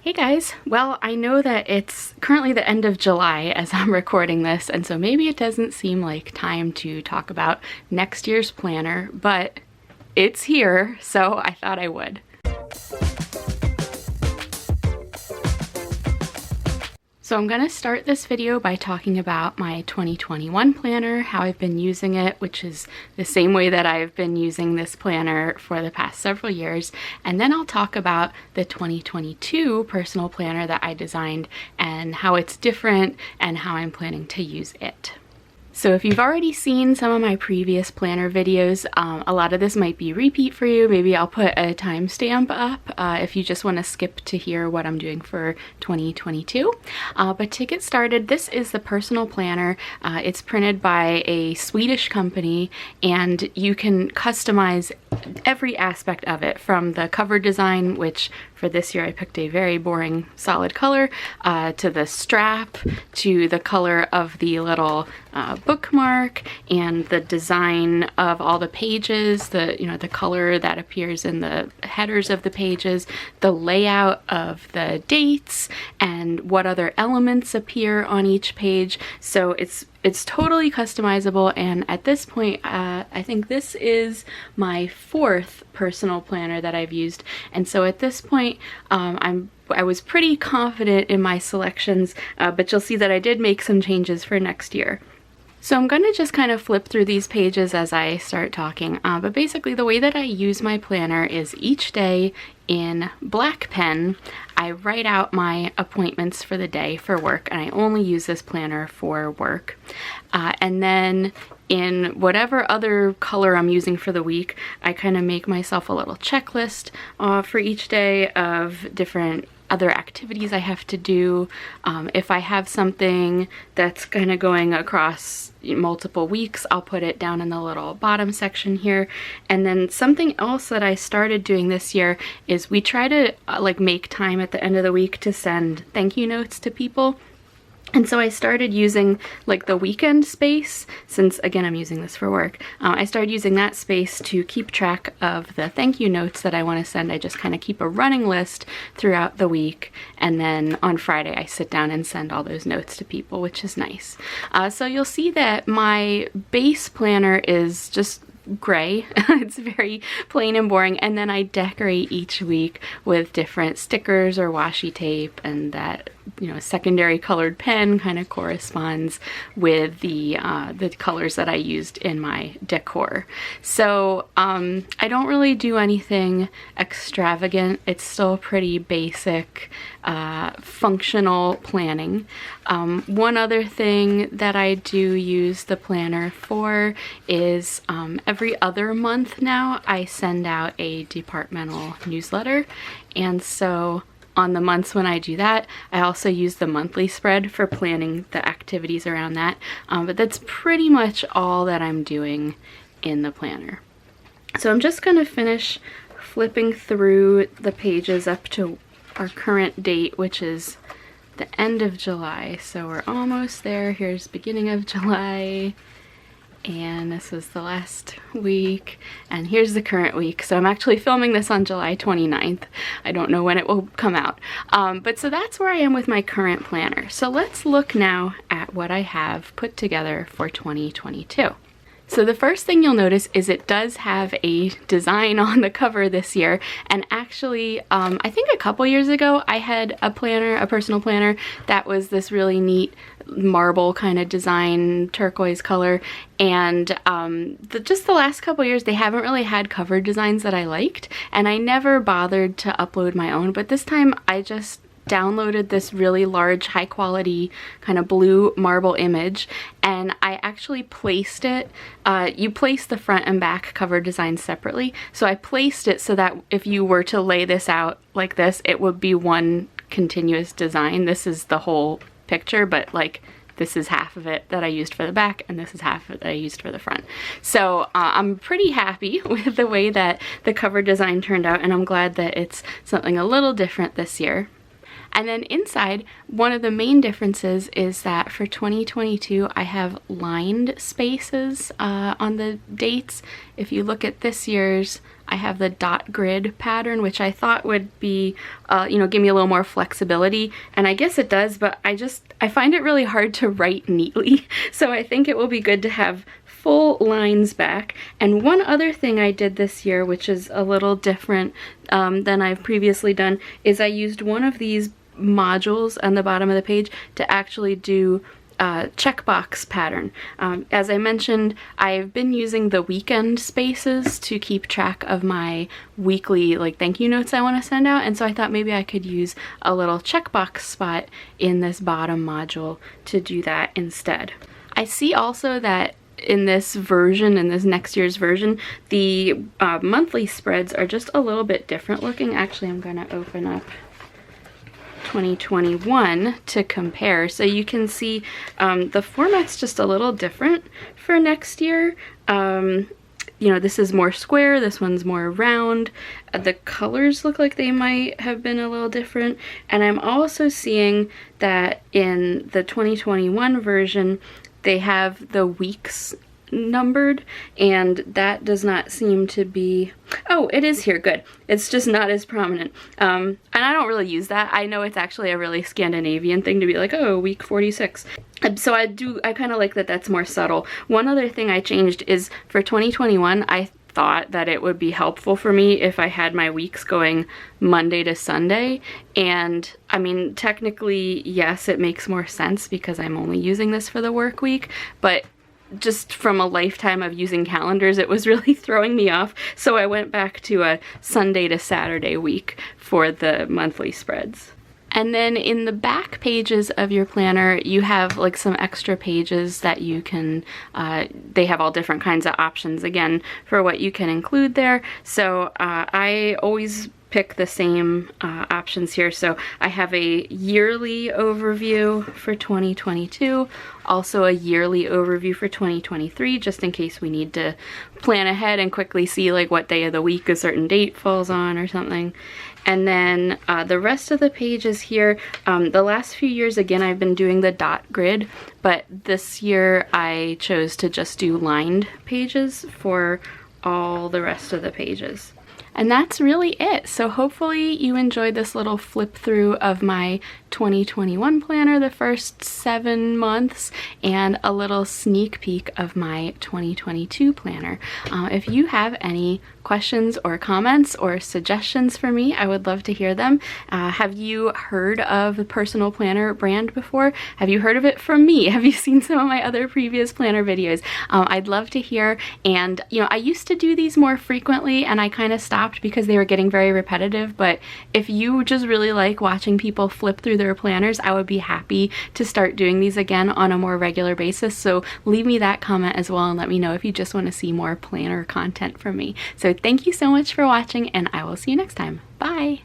Hey guys! Well, I know that it's currently the end of July as I'm recording this, and so maybe it doesn't seem like time to talk about next year's planner, but it's here, so I thought I would. So I'm going to start this video by talking about my 2021 planner, how I've been using it, which is the same way that I've been using this planner for the past several years, and then I'll talk about the 2022 personal planner that I designed and how it's different and how I'm planning to use it. So if you've already seen some of my previous planner videos, a lot of this might be repeat for you. Maybe I'll put a timestamp up if you just want to skip to hear what I'm doing for 2022. But to get started, this is the personal planner. It's printed by a Swedish company, and you can customize every aspect of it, from the cover design, which for this year I picked a very boring solid color, to the strap, to the color of the little bookmark, and the design of all the pages, the color that appears in the headers of the pages, the layout of the dates, and what other elements appear on each page. So it's totally customizable, and at this point I think this is my fourth personal planner that I've used, and so at this point I was pretty confident in my selections, but you'll see that I did make some changes for next year. So I'm going to just kind of flip through these pages as I start talking, but basically the way that I use my planner is each day in black pen I write out my appointments for the day for work, and I only use this planner for work. And then in whatever other color I'm using for the week, I kind of make myself a little checklist for each day of different other activities I have to do. If I have something that's kind of going across multiple weeks, I'll put it down in the little bottom section here. And then something else that I started doing this year is we try to make time at the end of the week to send thank you notes to people. And so I started using the weekend space, since again I'm using this for work. I started using that space to keep track of the thank you notes that I want to send. I just kind of keep a running list throughout the week, and then on Friday I sit down and send all those notes to people, which is nice. So you'll see that my base planner is just gray. It's very plain and boring, and then I decorate each week with different stickers or washi tape, and that secondary colored pen kind of corresponds with the colors that I used in my decor. So I don't really do anything extravagant. It's still pretty basic functional planning. One other thing that I do use the planner for is every other month now I send out a departmental newsletter, and so on the months when I do that, I also use the monthly spread for planning the activities around that. But that's pretty much all that I'm doing in the planner. So I'm just going to finish flipping through the pages up to our current date, which is the end of July. So we're almost there. Here's beginning of July, and this was the last week, and here's the current week. So I'm actually filming this on July 29th. I don't know when it will come out. But so that's where I am with my current planner. So let's look now at what I have put together for 2022. So the first thing you'll notice is it does have a design on the cover this year, and actually I think a couple years ago I had a personal planner that was this really neat marble kind of design, turquoise color, and just the last couple years they haven't really had cover designs that I liked, and I never bothered to upload my own, but this time I just downloaded this really large, high quality kind of blue marble image, and I actually placed it. You place the front and back cover designs separately, so I placed it so that if you were to lay this out like this, it would be one continuous design. This is the whole picture, but this is half of it that I used for the back, and this is half of it that I used for the front. So I'm pretty happy with the way that the cover design turned out, and I'm glad that it's something a little different this year. And then inside, one of the main differences is that for 2022, I have lined spaces on the dates. If you look at this year's, I have the dot grid pattern, which I thought would be, give me a little more flexibility. And I guess it does, but I find it really hard to write neatly. So I think it will be good to have full lines back. And one other thing I did this year, which is a little different than I've previously done, is I used one of these modules on the bottom of the page to actually do checkbox pattern. As I mentioned, I've been using the weekend spaces to keep track of my weekly thank you notes I want to send out, and so I thought maybe I could use a little checkbox spot in this bottom module to do that instead. I see also that in this version, in this next year's version, the monthly spreads are just a little bit different looking. Actually, I'm going to open up 2021 to compare, so you can see the format's just a little different for next year. This is more square, this one's more round. The colors look like they might have been a little different, and I'm also seeing that in the 2021 version they have the weeks numbered, and that does not seem to be, oh, it is here, good. It's just not as prominent. And I don't really use that. I know it's actually a really Scandinavian thing to be like, oh, week 46. So I kind of like that that's more subtle. One other thing I changed is for 2021, I thought that it would be helpful for me if I had my weeks going Monday to Sunday. And I mean, technically, yes, it makes more sense because I'm only using this for the work week, but just from a lifetime of using calendars, it was really throwing me off. So I went back to a Sunday to Saturday week for the monthly spreads. And then in the back pages of your planner, you have some extra pages that you can, they have all different kinds of options again for what you can include there. So I always pick the same options here. So I have a yearly overview for 2022, also a yearly overview for 2023, just in case we need to plan ahead and quickly see what day of the week a certain date falls on or something. And then the rest of the pages here, the last few years, again, I've been doing the dot grid, but this year I chose to just do lined pages for all the rest of the pages. And that's really it. So hopefully you enjoyed this little flip through of my 2021 planner, the first 7 months, and a little sneak peek of my 2022 planner. If you have any questions or comments or suggestions for me, I would love to hear them. Have you heard of the personal planner brand before? Have you heard of it from me? Have you seen some of my other previous planner videos? I'd love to hear. And I used to do these more frequently and I kind of stopped because they were getting very repetitive, but if you just really like watching people flip through their planners, I would be happy to start doing these again on a more regular basis. So leave me that comment as well and let me know if you just want to see more planner content from me. So thank you so much for watching, and I will see you next time. Bye!